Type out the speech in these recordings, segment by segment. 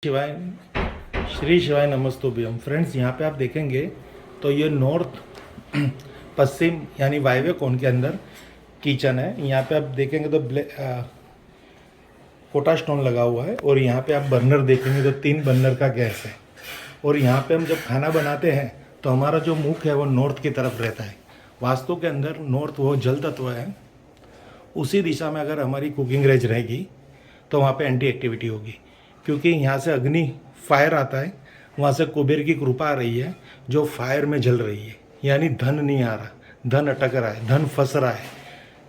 शिवाय श्री शिवाय नमस्तुभ्यम। फ्रेंड्स, यहाँ पे आप देखेंगे तो ये नॉर्थ पश्चिम यानी वायव्य कोण के अंदर किचन है। यहाँ पे आप देखेंगे तो कोटा स्टोन लगा हुआ है और यहाँ पे आप बर्नर देखेंगे तो 3 बर्नर का गैस है। और यहाँ पे हम जब खाना बनाते हैं तो हमारा जो मुख है वो नॉर्थ की तरफ रहता है। वास्तु के अंदर नॉर्थ वो जल तत्व है, उसी दिशा में अगर हमारी कुकिंग रेंज रहेगी तो वहाँ पे एंटी एक्टिविटी होगी, क्योंकि यहाँ से अग्नि फायर आता है, वहाँ से कुबेर की कृपा आ रही है जो फायर में जल रही है। यानी धन नहीं आ रहा, धन अटक रहा है, धन फंस रहा है,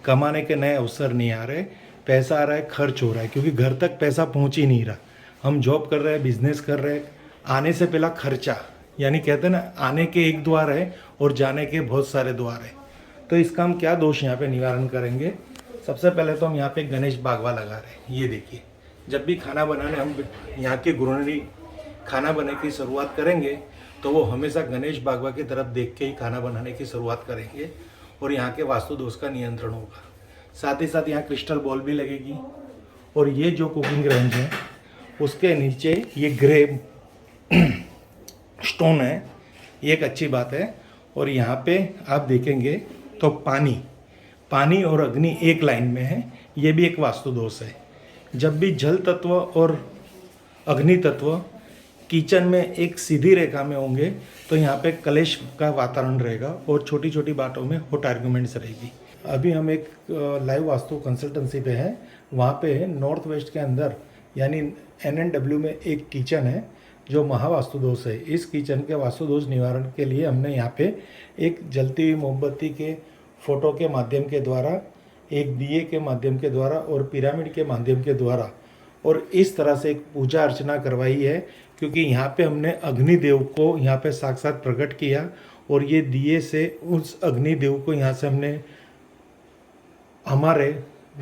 कमाने के नए अवसर नहीं आ रहे, पैसा आ रहा है खर्च हो रहा है, क्योंकि घर तक पैसा पहुँच ही नहीं रहा। हम जॉब कर रहे हैं, बिजनेस कर रहे हैं, आने से पहला खर्चा, यानी कहते हैं ना, आने के एक द्वार है और जाने के बहुत सारे द्वार है। तो इसका हम क्या दोष यहाँ पे निवारण करेंगे? सबसे पहले तो हम यहाँ पे गणेश बागवा लगा रहे हैं। ये देखिए, जब भी खाना बनाने हम यहाँ के गृहिणी खाना बनाने की शुरुआत करेंगे तो वो हमेशा गणेश बागवा की तरफ देख के ही खाना बनाने की शुरुआत करेंगे और यहाँ के वास्तु दोष का नियंत्रण होगा। साथ ही साथ यहाँ क्रिस्टल बॉल भी लगेगी। और ये जो कुकिंग रेंज है उसके नीचे ये ग्रे स्टोन है, ये एक अच्छी बात है। और यहाँ पे आप देखेंगे तो पानी और अग्नि एक लाइन में है, ये भी एक वास्तु दोष है। जब भी जल तत्व और अग्नि तत्व किचन में एक सीधी रेखा में होंगे तो यहाँ पे कलेश का वातावरण रहेगा और छोटी छोटी बातों में हॉट आर्ग्यूमेंट्स रहेगी। अभी हम एक लाइव वास्तु कंसल्टेंसी पे हैं, वहाँ पे नॉर्थ वेस्ट के अंदर यानी NNW में एक किचन है जो महावास्तु दोष है। इस किचन के वास्तु दोष निवारण के लिए हमने यहाँ पे एक जलती हुई मोमबत्ती के फोटो के माध्यम के द्वारा, एक दिए के माध्यम के द्वारा और पिरामिड के माध्यम के द्वारा और इस तरह से एक पूजा अर्चना करवाई है, क्योंकि यहाँ पे हमने अग्निदेव को यहाँ पे साक्षात प्रकट किया और ये दिए से उस अग्निदेव को यहाँ से हमने हमारे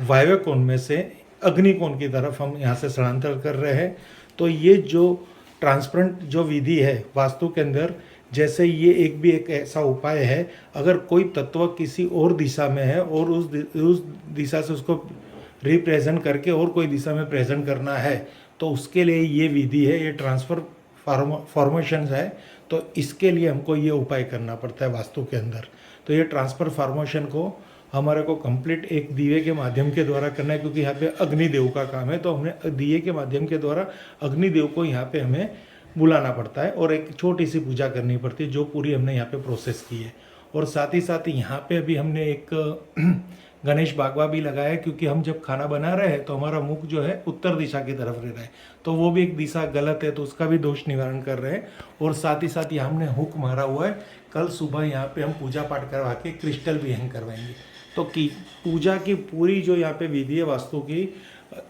वायव्य कोण में से अग्नि कोण की तरफ हम यहाँ से स्थानांतर कर रहे हैं। तो ये जो ट्रांसपेरेंट जो विधि है वास्तु के अंदर, जैसे ये एक ऐसा उपाय है, अगर कोई तत्व किसी और दिशा में है और उस दिशा से उसको रिप्रेजेंट करके और कोई दिशा में प्रेजेंट करना है तो उसके लिए ये विधि है, ये ट्रांसफर फॉर्मेशन है। तो इसके लिए हमको ये उपाय करना पड़ता है वास्तु के अंदर। तो ये ट्रांसफर फॉर्मेशन को हमारे को कंप्लीट एक दिए के माध्यम के द्वारा करना है, क्योंकि यहाँ पे अग्निदेव का काम है। तो हमने दिए के माध्यम के द्वारा अग्निदेव को यहाँ पे हमें बुलाना पड़ता है और एक छोटी सी पूजा करनी पड़ती है जो पूरी हमने यहाँ पे प्रोसेस की है। और साथ ही साथ यहाँ पे अभी हमने एक गणेश बागवा भी लगाया है, क्योंकि हम जब खाना बना रहे हैं तो हमारा मुख जो है उत्तर दिशा की तरफ रह रहा है, तो वो भी एक दिशा गलत है, तो उसका भी दोष निवारण कर रहे हैं। और साथ ही साथ यहाँ हमने हुक मारा हुआ है, कल सुबह यहाँ पे हम पूजा पाठ करवा के क्रिस्टल भी हैंग करवाएंगे। तो की पूजा की पूरी जो यहाँ पे विधि है वास्तु की,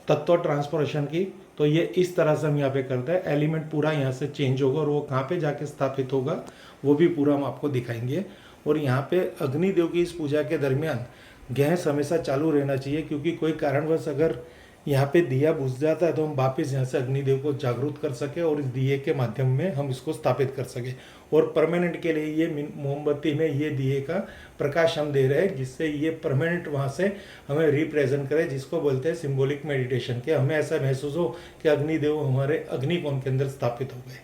तत्व ट्रांसफॉर्मेशन की, तो ये इस तरह से हम यहाँ पे करते हैं। एलिमेंट पूरा यहाँ से चेंज होगा और वो कहाँ पे जाके स्थापित होगा वो भी पूरा हम आपको दिखाएंगे। और यहाँ पे अग्निदेव की इस पूजा के दरमियान गैस हमेशा चालू रहना चाहिए, क्योंकि कोई कारणवश अगर यहाँ पे दिया बुझ जाता है तो हम वापस यहाँ से अग्निदेव को जागरूक कर सके और इस दिए के माध्यम में हम इसको स्थापित कर सके। और परमानेंट के लिए ये मोमबत्ती में ये दिए का प्रकाश हम दे रहे हैं, जिससे ये परमानेंट वहाँ से हमें रिप्रेजेंट करे, जिसको बोलते हैं सिंबॉलिक मेडिटेशन के। हमें ऐसा महसूस हो कि अग्निदेव हमारे अग्निकोण के अंदर स्थापित हो गए।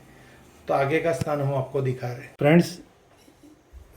तो आगे का स्थान हम आपको दिखा रहे हैं।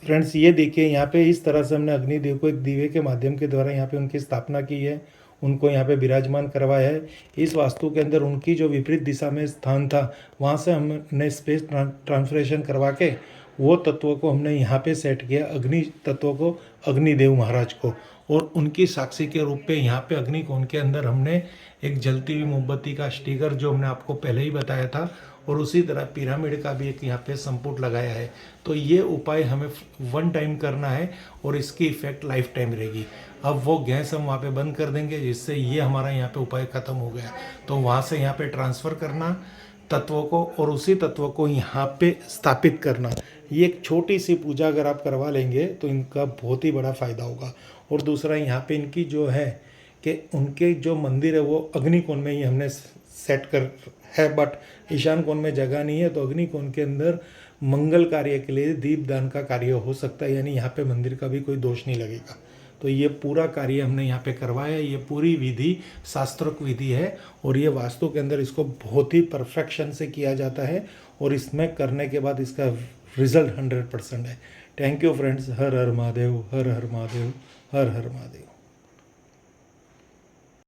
फ्रेंड्स ये देखिए, यहाँ पे इस तरह से हमने अग्निदेव को एक दिए के माध्यम के द्वारा यहाँ पे उनकी स्थापना की है, उनको यहाँ पे विराजमान करवाया है। इस वास्तु के अंदर उनकी जो विपरीत दिशा में स्थान था वहाँ से हमने स्पेस ट्रांसफरेशन करवा के वो तत्व को हमने यहाँ पे सेट किया, अग्नि तत्व को, अग्निदेव महाराज को। और उनकी साक्षी के रूप पे यहाँ पे अग्निकोण के अंदर हमने एक जलती हुई मोमबत्ती का स्टिकर जो हमने आपको पहले ही बताया था, और उसी तरह पिरामिड का भी एक यहाँ पे संपुट लगाया है। तो ये उपाय हमें 1 टाइम करना है और इसकी इफेक्ट लाइफ टाइम रहेगी। अब वो गैस हम वहाँ पे बंद कर देंगे, जिससे ये हमारा यहाँ पे उपाय ख़त्म हो गया। तो वहाँ से यहाँ पे ट्रांसफ़र करना तत्वों को और उसी तत्व को यहाँ पे स्थापित करना, ये एक छोटी सी पूजा अगर आप करवा लेंगे तो इनका बहुत ही बड़ा फ़ायदा होगा। और दूसरा यहाँ पे इनकी जो है कि उनके जो मंदिर है वो अग्निकोण में ही हमने सेट कर है, बट ईशान कोण में जगह नहीं है, तो अग्निकोण के अंदर मंगल कार्य के लिए दीपदान का कार्य हो सकता है, यानी यहाँ पे मंदिर का भी कोई दोष नहीं लगेगा। तो ये पूरा कार्य हमने यहाँ पे करवाया। ये पूरी विधि शास्त्रोक्त विधि है और ये वास्तु के अंदर इसको बहुत ही परफेक्शन से किया जाता है और इसमें करने के बाद इसका रिजल्ट 100% है। Thank you friends. Her her Mahadev, her her Mahadev, her her Mahadev.